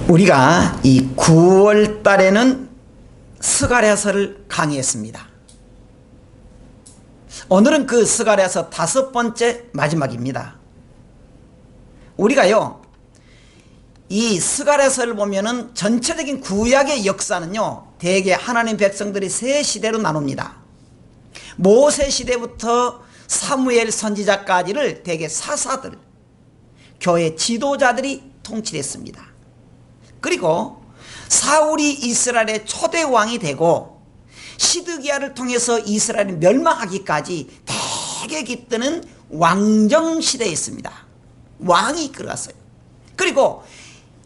우리가 이 9월 달에는 스가랴서를 강의했습니다. 오늘은 그 스가랴서 5번째 마지막입니다. 우리가요, 이 스가랴서를 보면은 전체적인 구약의 역사는요, 대개 하나님 백성들이 세 시대로 나눕니다. 모세 시대부터 사무엘 선지자까지를 대개 사사들, 교회 지도자들이 통치했습니다. 그리고 사울이 이스라엘의 초대 왕이 되고 시드기야를 통해서 이스라엘이 멸망하기까지 되게 깃드는 왕정시대였습니다. 왕이 이끌어갔어요. 그리고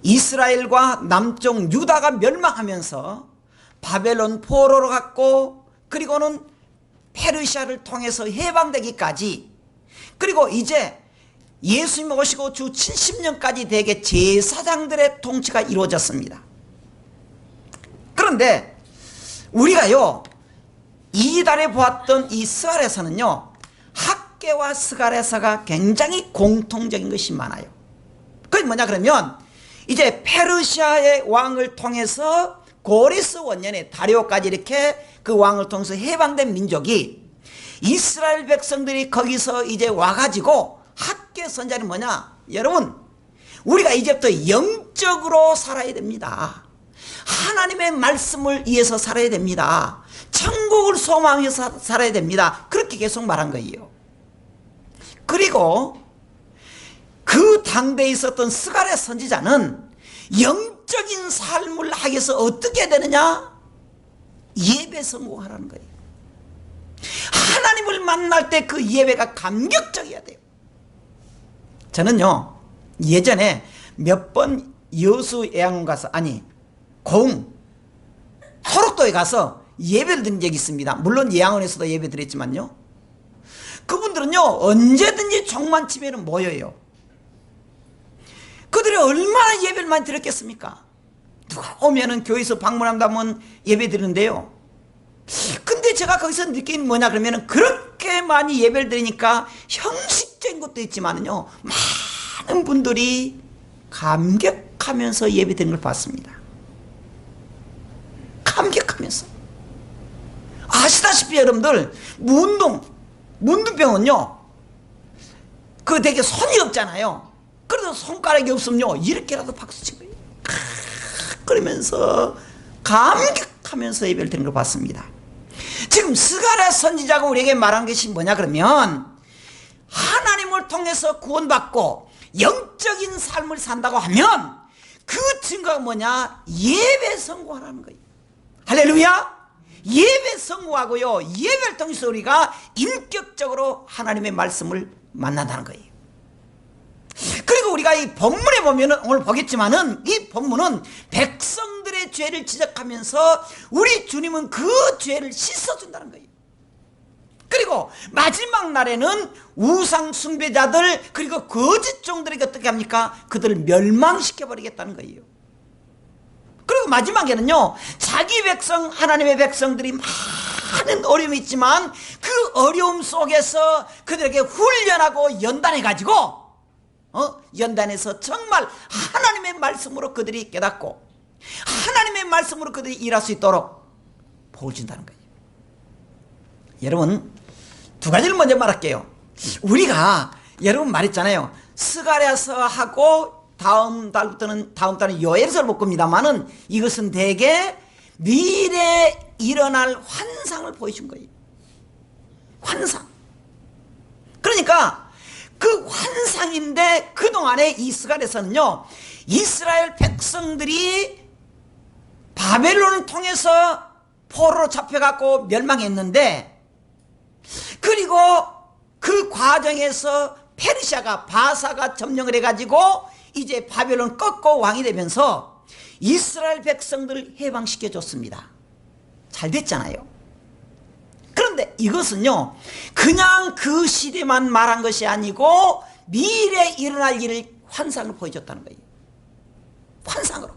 이스라엘과 남쪽 유다가 멸망하면서 바벨론 포로로 갔고, 그리고는 페르시아를 통해서 해방되기까지, 그리고 이제 예수님 오시고 주 70년까지 대개 제사장들의 통치가 이루어졌습니다. 그런데 우리가요, 이달에 보았던 이 스가랴서는요, 학개와 스가랴서가 굉장히 공통적인 것이 많아요. 그게 뭐냐 그러면, 이제 페르시아의 왕을 통해서 고레스 원년에 다리오까지 이렇게 그 왕을 통해서 해방된 민족이, 이스라엘 백성들이 거기서 이제 와가지고 학개 선자는 뭐냐? 여러분, 우리가 이제부터 영적으로 살아야 됩니다. 하나님의 말씀을 위해서 살아야 됩니다. 천국을 소망해서 살아야 됩니다. 그렇게 계속 말한 거예요. 그리고 그 당대에 있었던 스가랴 선지자는 영적인 삶을 하기 위해서 어떻게 해야 되느냐? 예배 성공하라는 거예요. 하나님을 만날 때 그 예배가 감격적이어야 돼요. 저는요, 예전에 몇 번 여수 애양원 가서, 아니 고흥 토록도에 가서 예배를 드린 적이 있습니다. 물론 애양원에서도 예배 드렸지만요, 그분들은요 언제든지 종만침에는 모여요. 그들이 얼마나 예배를 많이 드렸겠습니까? 누가 오면은 교회에서 방문한다면 예배 드리는데요, 근데 제가 거기서 느낀 뭐냐 그러면은, 그렇게 많이 예배를 드리니까 형식적인 것도 있지만은요, 많은 분들이 감격하면서 예배 드리는 걸 봤습니다. 감격하면서. 아시다시피 여러분들, 문둥병은요, 그 되게 손이 없잖아요. 그래도 손가락이 없으면요, 이렇게라도 박수 친 거예요. 그러면서 감격하면서 예배를 드리는 걸 봤습니다. 지금 스가랴 선지자가 우리에게 말한 것이 뭐냐 그러면, 하나님을 통해서 구원받고 영적인 삶을 산다고 하면 그 증거가 뭐냐? 예배 성공하라는 거예요. 할렐루야. 예배 성공하고요, 예배를 통해서 우리가 인격적으로 하나님의 말씀을 만난다는 거예요. 그리고 우리가 이 본문에 보면은, 오늘 보겠지만은, 이 본문은 백성들의 죄를 지적하면서 우리 주님은 그 죄를 씻어준다는 거예요. 그리고 마지막 날에는 우상 숭배자들, 그리고 거짓 종들에게 어떻게 합니까? 그들을 멸망시켜버리겠다는 거예요. 그리고 마지막에는요, 자기 백성, 하나님의 백성들이 많은 어려움이 있지만 그 어려움 속에서 그들에게 훈련하고 연단해가지고, 연단해서 정말 하나님의 말씀으로 그들이 깨닫고 하나님의 말씀으로 그들이 일할 수 있도록 복을 준다는 거예요. 여러분, 두 가지를 먼저 말할게요. 우리가 여러분 말했잖아요, 스가랴서하고 다음 달은 요엘서를 볼 겁니다만은, 이것은 대개 미래에 일어날 환상을 보여준 거예요. 환상. 그러니까 그 환상인데, 그동안에 이 스가랴서는요, 이스라엘 백성들이 바벨론을 통해서 포로로 잡혀갖고 멸망했는데, 그리고 그 과정에서 페르시아가, 바사가 점령을 해가지고 이제 바벨론 꺾고 왕이 되면서 이스라엘 백성들을 해방시켜 줬습니다. 잘 됐잖아요. 그런데 이것은요, 그냥 그 시대만 말한 것이 아니고 미래에 일어날 일을 환상을 보여줬다는 거예요. 환상으로.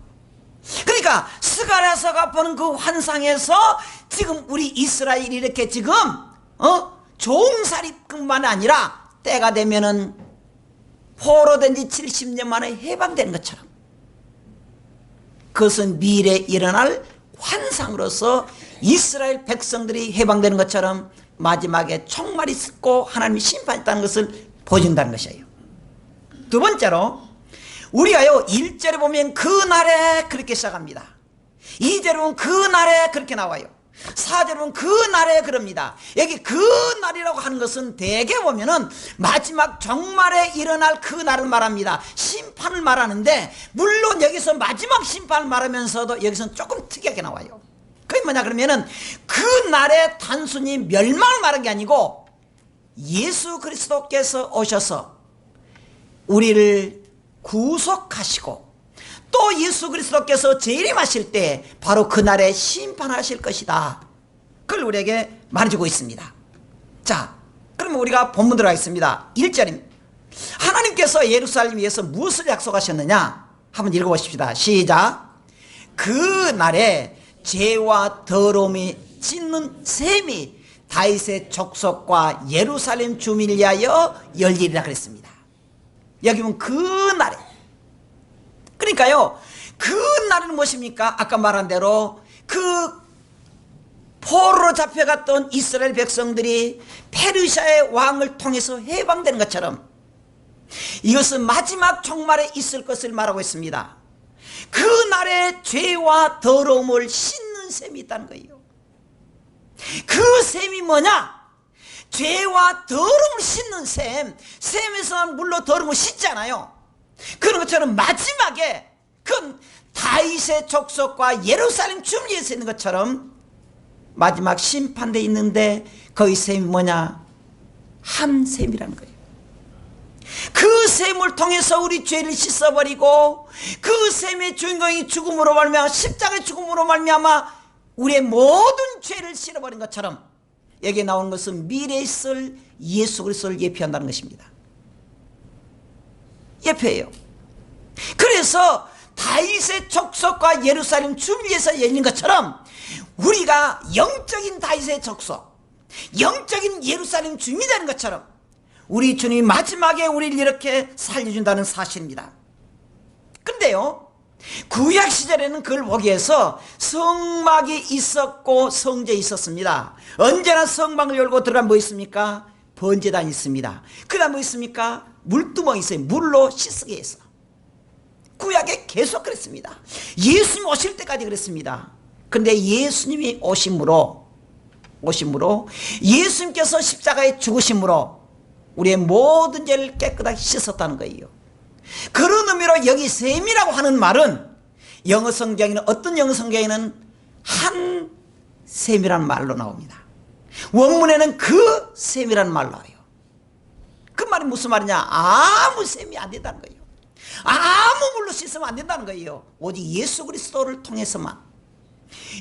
그러니까 스가랴서가 보는 그 환상에서 지금 우리 이스라엘이 이렇게 지금 종살이뿐만 아니라 때가 되면은 포로된 지 70년 만에 해방되는 것처럼, 그것은 미래에 일어날 환상으로서 이스라엘 백성들이 해방되는 것처럼 마지막에 총말이 있고 하나님이 심판했다는 것을 보여준다는 것이에요. 두 번째로 우리가요 1절에 보면 그날에 그렇게 시작합니다. 2절에 보면 그날에 그렇게 나와요. 4절에 보면 그날에 그럽니다. 여기 그날이라고 하는 것은 대개 보면은 마지막 종말에 일어날 그날을 말합니다. 심판을 말하는데, 물론 여기서 마지막 심판을 말하면서도 여기서는 조금 특이하게 나와요. 그게 뭐냐 그러면은 그날에 단순히 멸망을 말한 게 아니고 예수 그리스도께서 오셔서 우리를 구속하시고 또 예수 그리스도께서 재림하실 때 바로 그날에 심판하실 것이다, 그걸 우리에게 말해주고 있습니다. 자, 그러면 우리가 본문 들어가겠습니다. 1절입니다. 하나님께서 예루살렘에서 무엇을 약속하셨느냐 한번 읽어보십시다. 시작. 그날에 죄와 더러움이 찢는 셈이 다윗의 족속과 예루살렘 주민을 위하여 열리리라 그랬습니다. 여기 보면 그날에, 그러니까요 그날은 무엇입니까? 아까 말한 대로 그 포로로 잡혀갔던 이스라엘 백성들이 페르시아의 왕을 통해서 해방되는 것처럼 이것은 마지막 종말에 있을 것을 말하고 있습니다. 그날에 죄와 더러움을 씻는 셈이 있다는 거예요. 그 셈이 뭐냐? 죄와 더러움을 씻는 셈. 셈에서는 물로 더러움을 씻잖아요. 그런 것처럼 마지막에 그 다윗의 족속과 예루살렘 주민에서 있는 것처럼 마지막 심판대에 있는데 거기 셈이 뭐냐? 한 셈이라는 거예요. 그 셈을 통해서 우리 죄를 씻어버리고 그 셈의 주인공이 죽음으로 말미암아, 십자가의 죽음으로 말미암아 우리의 모든 죄를 실어버린 것처럼 여기에 나오는 것은 미래에 있을 예수 그리스도를 예표한다는 것입니다. 예표예요. 그래서 다윗의 족속과 예루살렘 주위에서 열린 것처럼 우리가 영적인 다윗의 족속, 영적인 예루살렘 주민이 되는 것처럼 우리 주님이 마지막에 우리를 이렇게 살려준다는 사실입니다. 그런데요 구약 시절에는 그걸 보기 위해서 성막이 있었고 성전이 있었습니다. 언제나 성막을 열고 들어가면 뭐 있습니까? 번제단이 있습니다. 그 다음 뭐 있습니까? 물두멍이 있어요. 물로 씻게 해서. 구약에 계속 그랬습니다. 예수님 오실 때까지 그랬습니다. 그런데 예수님이 오심으로 예수님께서 십자가에 죽으심으로 우리의 모든 죄를 깨끗하게 씻었다는 거예요. 그런 의미로 여기 셈이라고 하는 말은 영어 성경에는, 어떤 영어 성경에는 한 셈이라는 말로 나옵니다. 원문에는 그 셈이라는 말로 나와요. 그 말이 무슨 말이냐? 아무 셈이 안 된다는 거예요. 아무 물로 씻으면 안 된다는 거예요. 오직 예수 그리스도를 통해서만,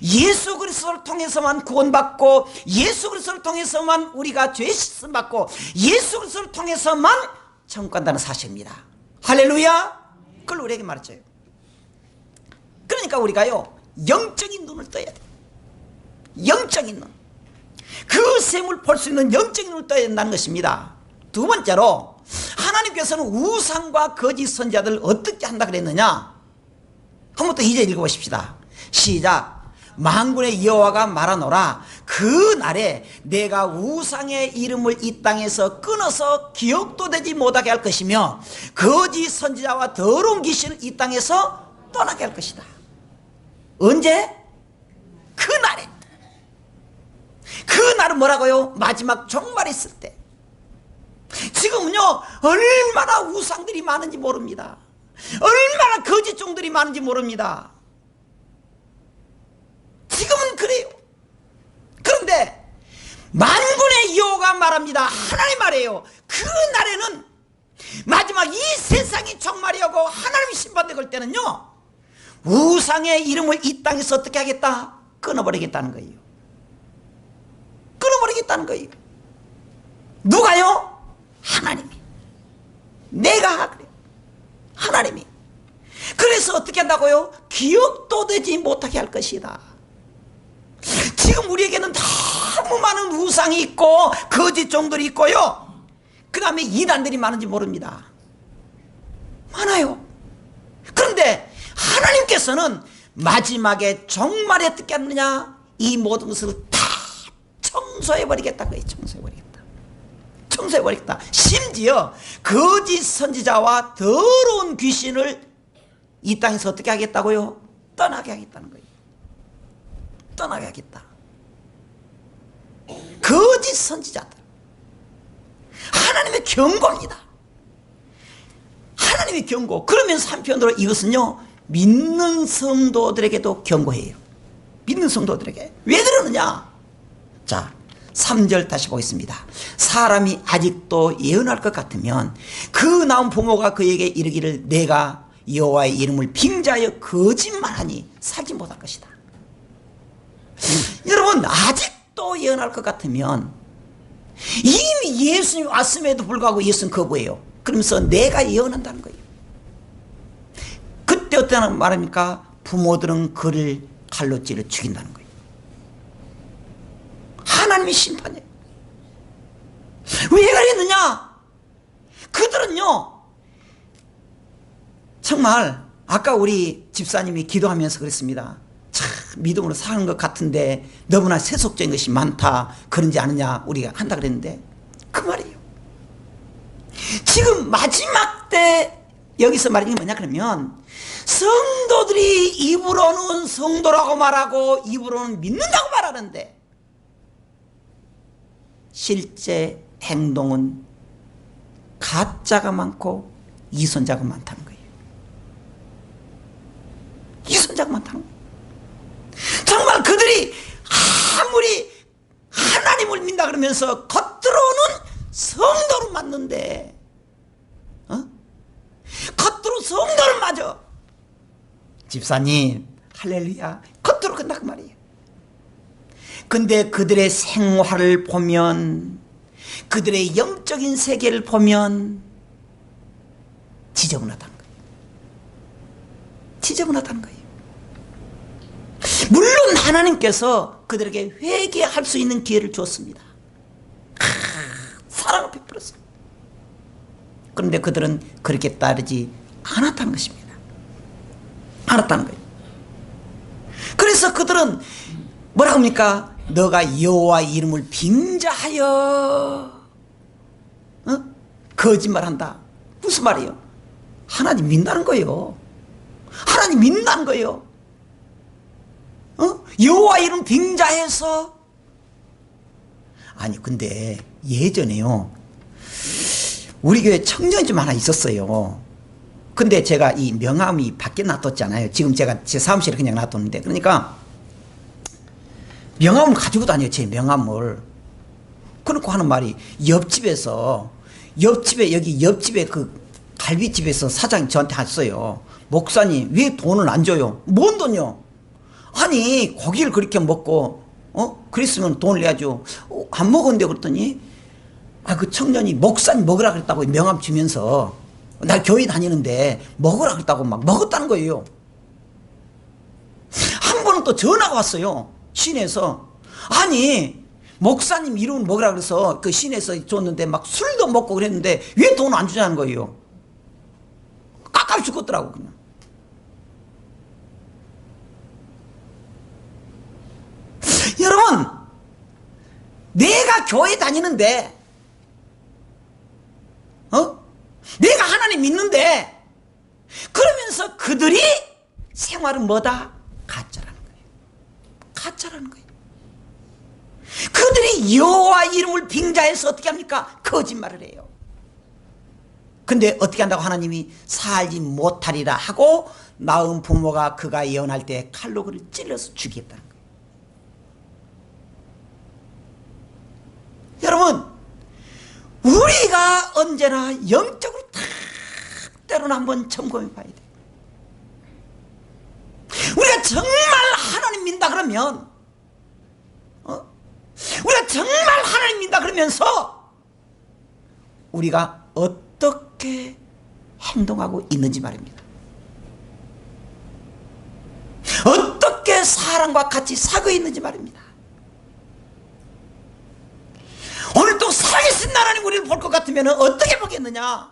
예수 그리스도를 통해서만 구원받고 예수 그리스도를 통해서만 우리가 죄 씻음 받고 예수 그리스도를 통해서만 천국 간다는 사실입니다. 할렐루야. 그걸 우리에게 말해줘요. 그러니까 우리가요 영적인 눈을 떠야 돼. 영적인 눈, 그 셈을 볼 수 있는 영적인 눈을 떠야 된다는 것입니다. 두 번째로 하나님께서는 우상과 거짓 선지자들을 어떻게 한다 그랬느냐? 한번 또 이제 읽어보십시다. 시작. 만군의 여호와가 말하노라. 그 날에 내가 우상의 이름을 이 땅에서 끊어서 기억도 되지 못하게 할 것이며 거짓 선지자와 더러운 귀신을 이 땅에서 떠나게 할 것이다. 언제? 그 날에. 그 날은 뭐라고요? 마지막 종말이 있을 때. 지금은요 얼마나 우상들이 많은지 모릅니다. 얼마나 거짓 종들이 많은지 모릅니다. 지금은 그래요. 그런데 만군의 여호와가 말합니다. 하나님 말이에요. 그 날에는 마지막 이 세상이 종말이 오고 하나님이 심판될 때는요 우상의 이름을 이 땅에서 어떻게 하겠다? 끊어버리겠다는 거예요. 끊어버리겠다는 거예요. 누가요? 하나님이. 내가 그래요. 하나님이. 그래서 어떻게 한다고요? 기억도 되지 못하게 할 것이다. 지금 우리에게는 너무 너무 많은 우상이 있고 거짓 종들이 있고요, 그 다음에 이단들이 많은지 모릅니다. 많아요. 그런데 하나님께서는 마지막에 종말에 어떻게 하느냐, 이 모든 것을 다 청소해버리겠다. 그게 청소해버리겠다. 청소해버리겠다. 심지어 거짓 선지자와 더러운 귀신을 이 땅에서 어떻게 하겠다고요? 떠나게 하겠다는 거예요. 떠나게 하겠다. 거짓 선지자들, 하나님의 경고입니다. 하나님의 경고. 그러면서 한편으로 이것은요, 믿는 성도들에게도 경고해요. 믿는 성도들에게. 왜 그러느냐? 자, 3절 다시 보겠습니다. 사람이 아직도 예언할 것 같으면 그 나온 부모가 그에게 이르기를 내가 여호와의 이름을 빙자하여 거짓말하니 살지 못할 것이다. 여러분, 아직도 예언할 것 같으면, 이미 예수님이 왔음에도 불구하고 예수는 거부해요. 그러면서 내가 예언한다는 거예요. 그때 어떤 말입니까? 부모들은 그를 칼로 찔러 죽인다는 거예요. 하나님의 심판이에요. 왜 그랬느냐? 그들은요, 정말 아까 우리 집사님이 기도하면서 그랬습니다. 참 믿음으로 사는 것 같은데 너무나 세속적인 것이 많다, 그런지 않느냐 우리가 한다 그랬는데, 그 말이에요. 지금 마지막 때 여기서 말하는 게 뭐냐 그러면, 성도들이 입으로는 성도라고 말하고 입으로는 믿는다고 말하는데 실제 행동은 가짜가 많고 이선자가 많다는 거예요. 이선자가 많다는 거예요. 정말 그들이 아무리 하나님을 믿는다 그러면서 겉으로는 성도를 맞는데, 겉으로 성도를 맞아. 집사님 할렐루야, 겉으로 끝나 그 말이에요. 근데 그들의 생활을 보면, 그들의 영적인 세계를 보면 지저분하다는 거예요. 지저분하다는 거예요. 물론 하나님께서 그들에게 회개할 수 있는 기회를 주었습니다. 사랑을 베풀었어요. 그런데 그들은 그렇게 따르지 않았다는 것입니다. 않았다는 거예요. 그래서 그들은 뭐라고 합니까? 너가 여호와 이름을 빙자하여 거짓말한다. 무슨 말이에요? 하나님 믿는다는 거예요. 하나님 믿는다는 거예요. 여호와 이름 빙자해서. 아니 근데 예전에요, 우리 교회 청년이 좀 하나 있었어요. 근데 제가 이 명함이 밖에 놔뒀잖아요. 지금 제가 제 사무실에 그냥 놔뒀는데, 그러니까 명함을 가지고 다녀요. 제 명함을. 그러고 하는 말이, 여기 옆집에 그 갈비집에서 사장이 저한테 했어요. 목사님 왜 돈을 안 줘요? 뭔 돈요? 아니 고기를 그렇게 먹고 그랬으면 돈을 내야죠. 안 먹었는데 그랬더니 그 청년이 목사님 먹으라 그랬다고 명함 주면서, 나 교회 다니는데 먹으라 그랬다고 막 먹었다는 거예요. 한 번은 또 전화가 왔어요. 시내에서. 아니 목사님 이름 먹으라 그래서 그 시내에서 줬는데 막 술도 먹고 그랬는데 왜 돈을 안 주냐는 거예요. 깝깝이 죽었더라고 그냥. 여러분, 내가 교회 다니는데 내가 하나님 믿는데, 그러면서 그들이 생활은 뭐다? 가짜라는 거예요. 가짜라는 거예요. 그들이 여호와 이름을 빙자해서 어떻게 합니까? 거짓말을 해요. 근데 어떻게 한다고? 하나님이 살지 못하리라 하고 낳은 부모가 그가 예언할 때 칼로 그를 찔러서 죽이겠다는 거예요. 여러분, 우리가 언제나 영적으로 다 때로는 한번 점검해 봐야 돼요. 우리가 정말 하나님 믿는다 그러면, 우리가 정말 하나님 믿는다 그러면서 우리가 어떻게 행동하고 있는지 말입니다. 어떻게 사람과 같이 살고 있는지 말입니다. 볼 것 같으면 어떻게 보겠느냐?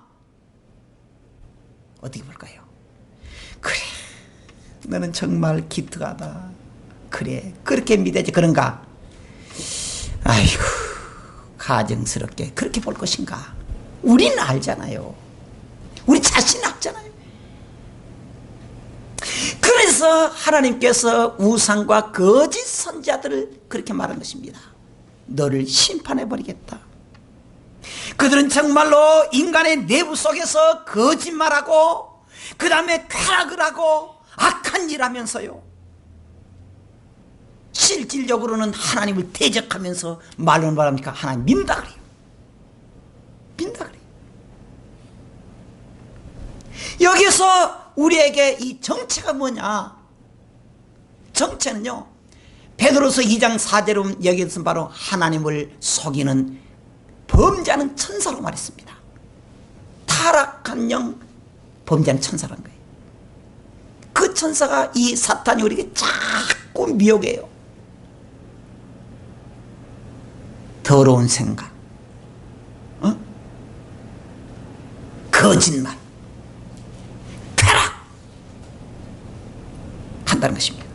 어떻게 볼까요? 그래, 너는 정말 기특하다. 그래, 그렇게 믿어야지. 그런가? 아이고, 가정스럽게 그렇게 볼 것인가? 우리는 알잖아요. 우리 자신 알잖아요. 그래서 하나님께서 우상과 거짓 선지자들을 그렇게 말한 것입니다. 너를 심판해 버리겠다. 그들은 정말로 인간의 내부 속에서 거짓말하고 그 다음에 쾌락을 하고 악한 일 하면서요, 실질적으로는 하나님을 대적하면서 말로는 말합니까? 하나님 믿는다 그래요. 믿는다 그래요. 여기서 우리에게 이 정체가 뭐냐? 정체는요, 베드로서 2장 4절은 여기서 바로 하나님을 속이는 범죄하는 천사로 말했습니다. 타락한 영, 범죄하는 천사라는 거예요. 그 천사가 이 사탄이 우리에게 자꾸 미혹해요. 더러운 생각, 거짓말, 쾌락 한다는 것입니다.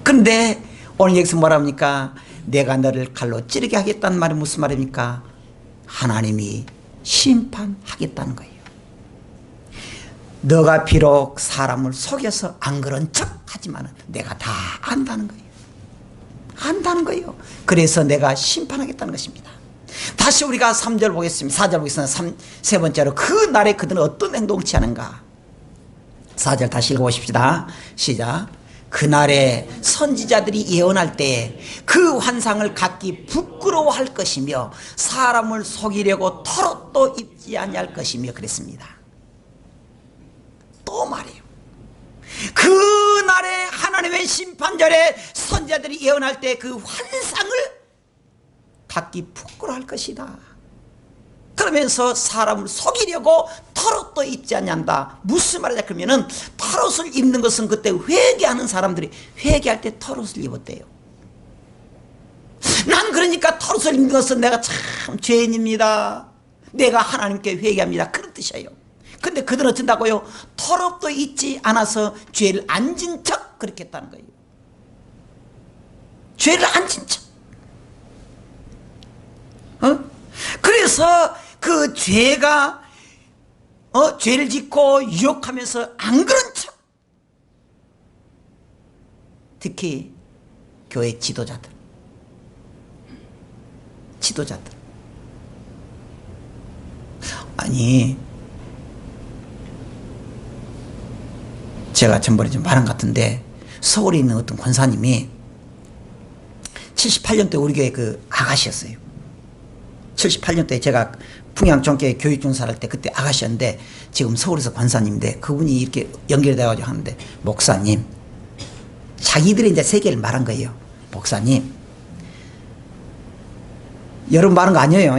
그런데 오늘 여기서 뭐라 합니까? 내가 너를 칼로 찌르게 하겠다는 말이 무슨 말입니까? 하나님이 심판하겠다는 거예요. 너가 비록 사람을 속여서 안 그런 척 하지만 내가 다 안다는 거예요. 안다는 거예요. 그래서 내가 심판하겠다는 것입니다. 다시 우리가 3절 보겠습니다. 4절 보겠습니다. 세 번째로 그 날에 그들은 어떤 행동을 취하는가? 4절 다시 읽어보십시다. 시작. 그날에 선지자들이 예언할 때 그 환상을 갖기 부끄러워할 것이며 사람을 속이려고 털옷도 입지 아니할 것이며 그랬습니다. 또 말이에요. 그날에 하나님의 심판절에 선지자들이 예언할 때 그 환상을 갖기 부끄러워할 것이다. 그러면서 사람을 속이려고 털옷도 입지 않는다. 무슨 말이냐 그러면은 털옷을 입는 것은 그때 회개하는 사람들이 회개할 때 털옷을 입었대요. 난 그러니까 털옷을 입는 것은 내가 참 죄인입니다. 내가 하나님께 회개합니다. 그런 뜻이에요. 근데 그들은 어쩐다고요? 털옷도 입지 않아서 죄를 안 진 척 그렇게 했다는 거예요. 죄를 안 진 척. 그래서 그 죄가 죄를 짓고 유혹하면서 안 그런 척. 특히 교회 지도자들 아니, 제가 전번에 좀 말한 것 같은데 서울에 있는 어떤 권사님이 78년도에 우리 교회 그 아가씨였어요. 78년도에 제가 풍양종교회 교육종사를 할 때 그때 아가씨였는데 지금 서울에서 권사님인데 그분이 이렇게 연결돼가지고 하는데, 목사님, 자기들이 이제 세계를 말한 거예요. 목사님, 여러분 말한 거 아니에요.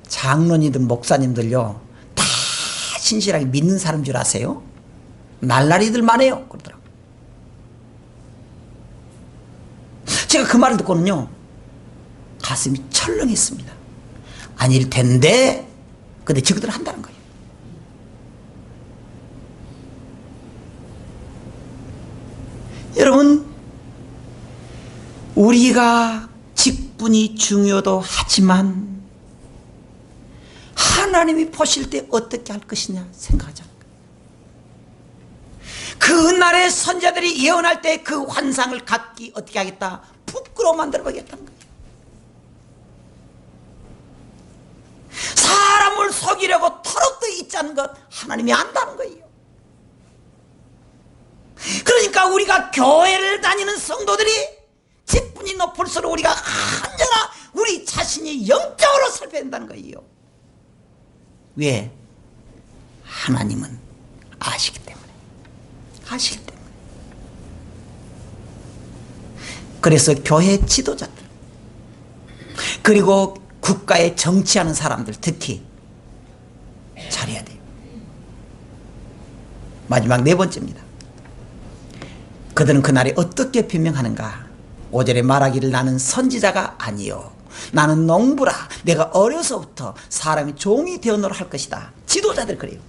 장로님들 목사님들요 다 신실하게 믿는 사람인 줄 아세요? 날라리들만 해요 그러더라고요. 제가 그 말을 듣고는요 가슴이 철렁했습니다. 아닐 텐데, 근데 저것들 한다는 거예요. 여러분, 우리가 직분이 중요도 하지만 하나님이 보실 때 어떻게 할 것이냐 생각하자. 그날의 선자들이 예언할 때 그 환상을 갖기 어떻게 하겠다? 부끄러워 만들어 보겠다는 거예요. 사람을 속이려고 털옷도 입지 않는 것 하나님이 안다는 거예요. 그러니까 우리가 교회를 다니는 성도들이 직분이 높을수록 우리가 언제나 우리 자신이 영적으로 살펴야 된다는 거예요. 왜? 하나님은 아시기 때문에. 아시기 때문에. 그래서 교회 지도자들 그리고 국가에 정치하는 사람들 특히 잘해야 돼요. 마지막 네 번째입니다. 그들은 그날에 어떻게 변명하는가? 5절에 말하기를 나는 선지자가 아니요 나는 농부라. 내가 어려서부터 사람이 종이 되어노라 할 것이다. 지도자들 그래요.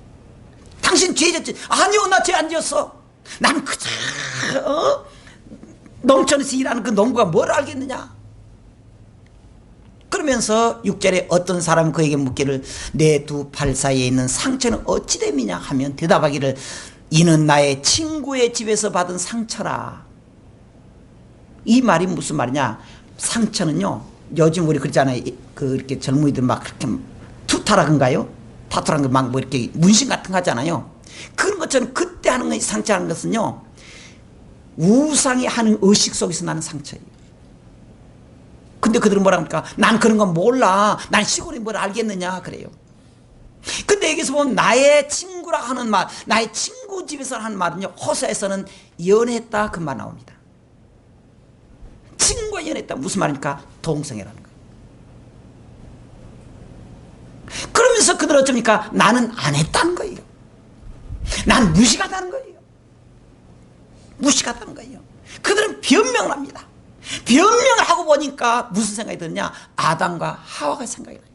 당신 죄 졌지? 아니요, 나 죄 안 지었어. 나는 그저 농촌에서 일하는 그 농부가 뭘 알겠느냐. 그러면서 6절에 어떤 사람은 그에게 묻기를 내 두 팔 사이에 있는 상처는 어찌 됨이냐 하면 대답하기를 이는 나의 친구의 집에서 받은 상처라. 이 말이 무슨 말이냐. 상처는요, 요즘 우리 그러잖아요. 이렇게 젊은이들 막 그렇게 투타락인가요? 타투라는 거 막 뭐 이렇게 문신 같은 거 하잖아요. 그런 것처럼 그때 하는 거, 상처하는 것은요, 우상이 하는 의식 속에서 나는 상처예요. 근데 그들은 뭐라 합니까? 난 그런 건 몰라. 난 시골이 뭘 알겠느냐 그래요. 근데 여기서 보면 나의 친구라 하는 말, 나의 친구 집에서 하는 말은요, 호세아에서는 연애했다 그 말 나옵니다. 친구가 연애했다 무슨 말입니까? 동성애라는 거예요. 그러면서 그들은 어쩝니까? 나는 안 했다는 거예요. 난 무식하다는 거예요. 무식하다는 거예요. 그들은 변명을 합니다. 변명을 하고 보니까 무슨 생각이 드느냐? 아담과 하와가 생각이 나요.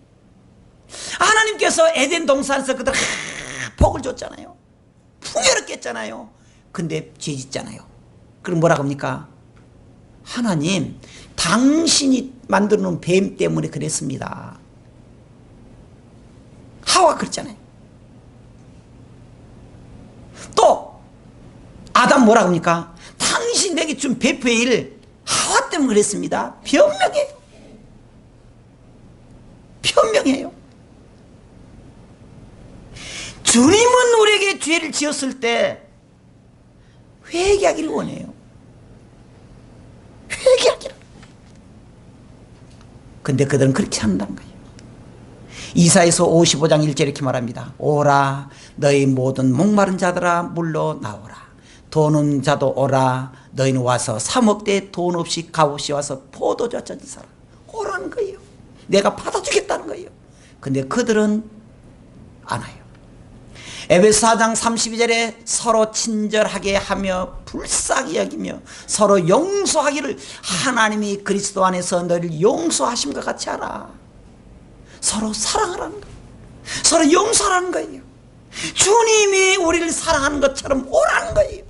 하나님께서 에덴 동산에서 그들 복을 줬잖아요. 풍요롭게 했잖아요. 근데 죄 짓잖아요. 그럼 뭐라고 합니까? 하나님, 당신이 만들어 놓은 뱀 때문에 그랬습니다. 하와 그랬잖아요. 또 아담 뭐라고 합니까? 당신 내게 준 배표의 일 하와 때문에 그랬습니다. 변명해요. 변명해요. 주님은 우리에게 죄를 지었을 때 회개하기를 원해요. 회개하기를. 근데 그들은 그렇게 한다는 거예요. 이사야서 55장 1절 이렇게 말합니다. 오라 너희 모든 목마른 자들아 물러 나오라. 돈 없는 자도 오라. 너희는 와서 3억 대 돈 없이 값없이 와서 포도주 젖은 사람 오라는 거예요. 내가 받아주겠다는 거예요. 근데 그들은 안 와요. 에베소 4장 32절에 서로 친절하게 하며 불쌍히 여기며 서로 용서하기를 하나님이 그리스도 안에서 너희를 용서하심과 같이 하라. 서로 사랑하라는 거예요. 서로 용서하라는 거예요. 주님이 우리를 사랑하는 것처럼 오라는 거예요.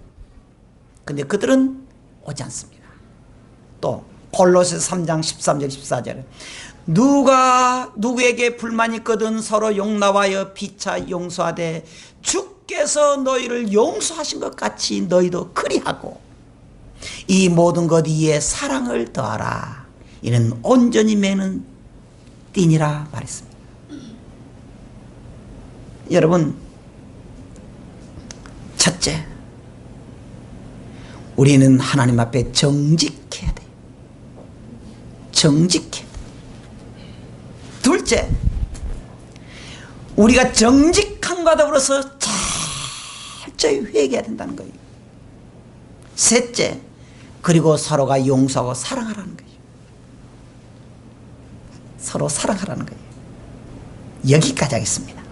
근데 그들은 오지 않습니다. 또 골로새서 3장 13절 14절에 누가 누구에게 불만이 있거든 서로 용납하여 피차 용서하되 주께서 너희를 용서하신 것 같이 너희도 그리하고 이 모든 것 위에 사랑을 더하라. 이는 온전히 매는 띠니라 말했습니다. 여러분, 첫째, 우리는 하나님 앞에 정직해야 돼요. 정직해. 둘째, 우리가 정직함과 더불어서 철저히 회개해야 된다는 거예요. 셋째, 그리고 서로가 용서하고 사랑하라는 거예요. 서로 사랑하라는 거예요. 여기까지 하겠습니다.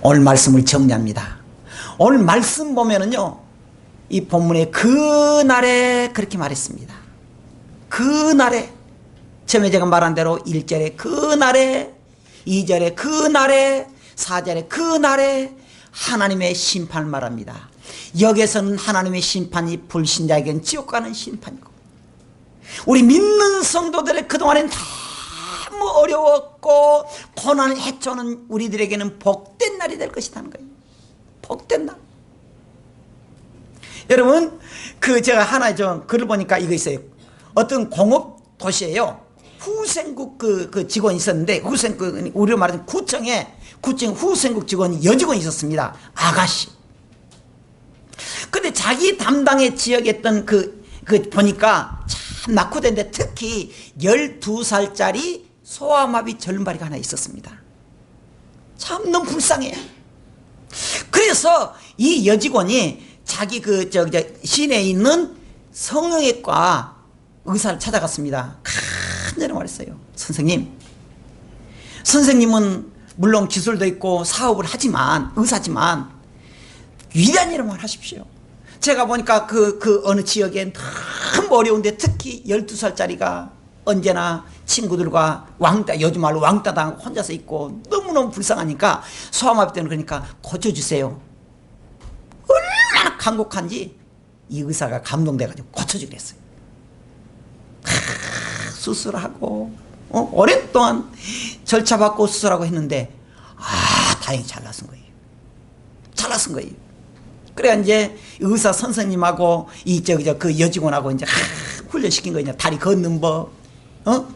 오늘 말씀을 정리합니다. 오늘 말씀 보면은요, 이 본문에 그날에 그렇게 말했습니다. 그날에, 처음에 제가 말한 대로 1절에 그날에, 2절에 그날에, 4절에 그날에 하나님의 심판을 말합니다. 여기에서는 하나님의 심판이 불신자에게는 지옥 가는 심판이고, 우리 믿는 성도들의 그동안엔 너무 어려웠고 고난을 헤쳐오는 우리들에게는 복된 날이 될 것이라는 거예요. 복된 날. 여러분, 제가 하나 좀 글을 보니까 이거 있어요. 어떤 공업 도시에요. 후생국 그 직원이 있었는데, 후생국, 우리로 말하는 구청 후생국 직원이 여직원이 있었습니다. 아가씨. 근데 자기 담당의 지역에 있던 보니까 참 낙후된데 특히 12살짜리 소아마비 젊은이가 하나 있었습니다. 참 너무 불쌍해요. 그래서 이 여직원이 자기 시내에 있는 성형외과 의사를 찾아갔습니다. 간절히 말했어요. 선생님은 물론 기술도 있고 사업을 하지만, 의사지만 위대한 일을 하십시오. 제가 보니까 어느 지역엔 너무 어려운데 특히 12살짜리가 언제나 친구들과 왕따, 요즘 말로 왕따 당하고 혼자서 있고 너무너무 불쌍하니까 소아마비 때는 그러니까 고쳐주세요. 얼마나 간곡한지 이 의사가 감동돼가지고 고쳐주기로 했어요. 수술하고 오랫동안 절차받고 수술하고 했는데 다행히 잘 나선 거예요. 잘 나선 거예요. 그래야 이제 의사 선생님하고 그 여직원하고 이제 훈련시킨 거 이제 다리 걷는 법,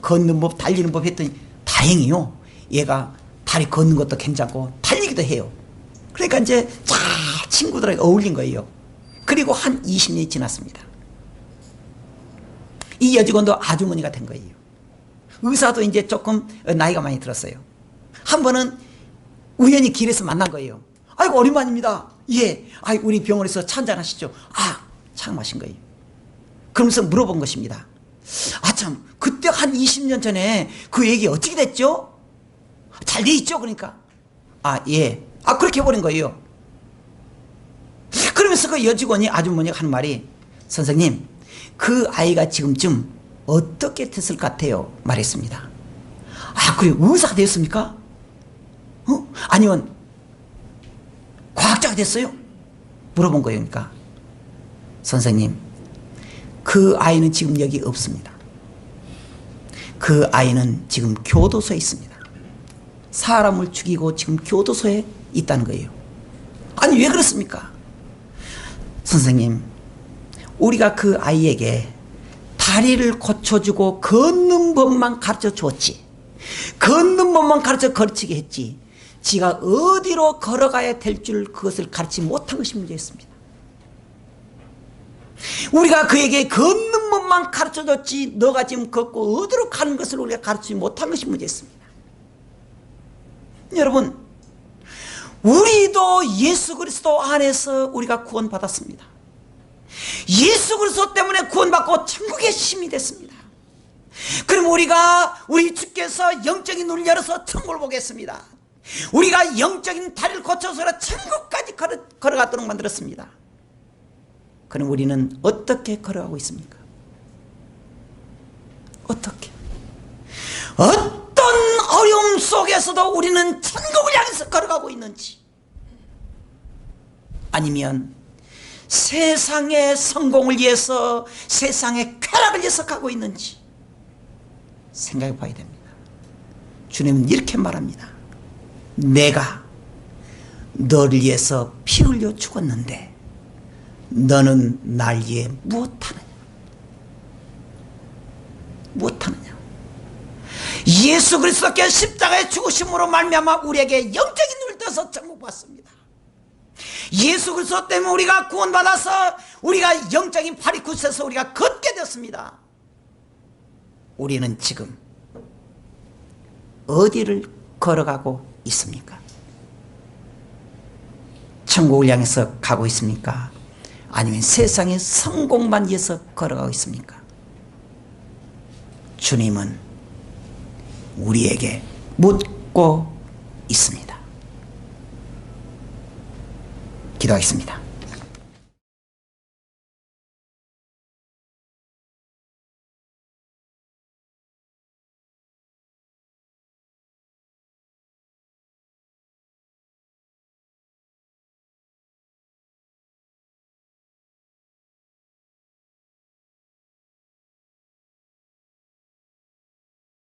걷는 법, 달리는 법 했더니 다행히요. 얘가 다리 걷는 것도 괜찮고 달리기도 해요. 그러니까 이제 잘 친구들에게 어울린 거예요. 그리고 한 20년이 지났습니다. 이 여직원도 아주머니가 된 거예요. 의사도 이제 조금 나이가 많이 들었어요. 한 번은 우연히 길에서 만난 거예요. 아이고 오랜만입니다. 예, 우리 병원에서 차 한잔 하시죠. 차 마신 거예요. 그러면서 물어본 것입니다. 참, 그때 한 20년 전에 그 얘기 어떻게 됐죠? 잘 돼 있죠? 그러니까. 예. 그렇게 해버린 거예요. 그러면서 그 여직원이 아주머니가 하는 말이, 선생님, 그 아이가 지금쯤 어떻게 됐을 것 같아요? 말했습니다. 그래, 의사가 되었습니까? 아니면 과학자가 됐어요? 물어본 거예요. 그러니까 선생님, 그 아이는 지금 여기 없습니다. 그 아이는 지금 교도소에 있습니다. 사람을 죽이고 지금 교도소에 있다는 거예요. 아니 왜 그렇습니까? 선생님, 우리가 그 아이에게 다리를 고쳐주고 걷는 법만 가르쳐 주었지, 걷는 법만 가르쳐 거치게 했지, 지가 어디로 걸어가야 될 줄 그것을 가르치지 못한 것이 문제였습니다. 우리가 그에게 걷는 법만 가르쳐줬지 너가 지금 걷고 어디로 가는 것을 우리가 가르치지 못한 것이 문제였습니다. 여러분, 우리도 예수 그리스도 안에서 우리가 구원받았습니다. 예수 그리스도 때문에 구원받고 천국의 시민이 됐습니다. 그럼 우리 주께서 영적인 눈을 열어서 천국을 보겠습니다. 우리가 영적인 다리를 고쳐서 천국까지 걸어가도록 만들었습니다. 그럼 우리는 어떻게 걸어가고 있습니까? 어떻게? 어떤 어려움 속에서도 우리는 천국을 향해서 걸어가고 있는지, 아니면 세상의 성공을 위해서, 세상의 쾌락을 위해서 가고 있는지 생각해 봐야 됩니다. 주님은 이렇게 말합니다. 내가 너를 위해서 피 흘려 죽었는데 너는 날 위해 무엇하느냐? 무엇하느냐? 예수 그리스도께 십자가의 죽으심으로 말미암아 우리에게 영적인 눈을 떠서 천국받습니다. 예수 그리스도 때문에 우리가 구원받아서 우리가 영적인 팔이 굳혀서 우리가 걷게 됐습니다. 우리는 지금 어디를 걸어가고 있습니까? 천국을 향해서 가고 있습니까? 아니면 세상의 성공만 위해서 걸어가고 있습니까? 주님은 우리에게 묻고 있습니다. 기도하겠습니다.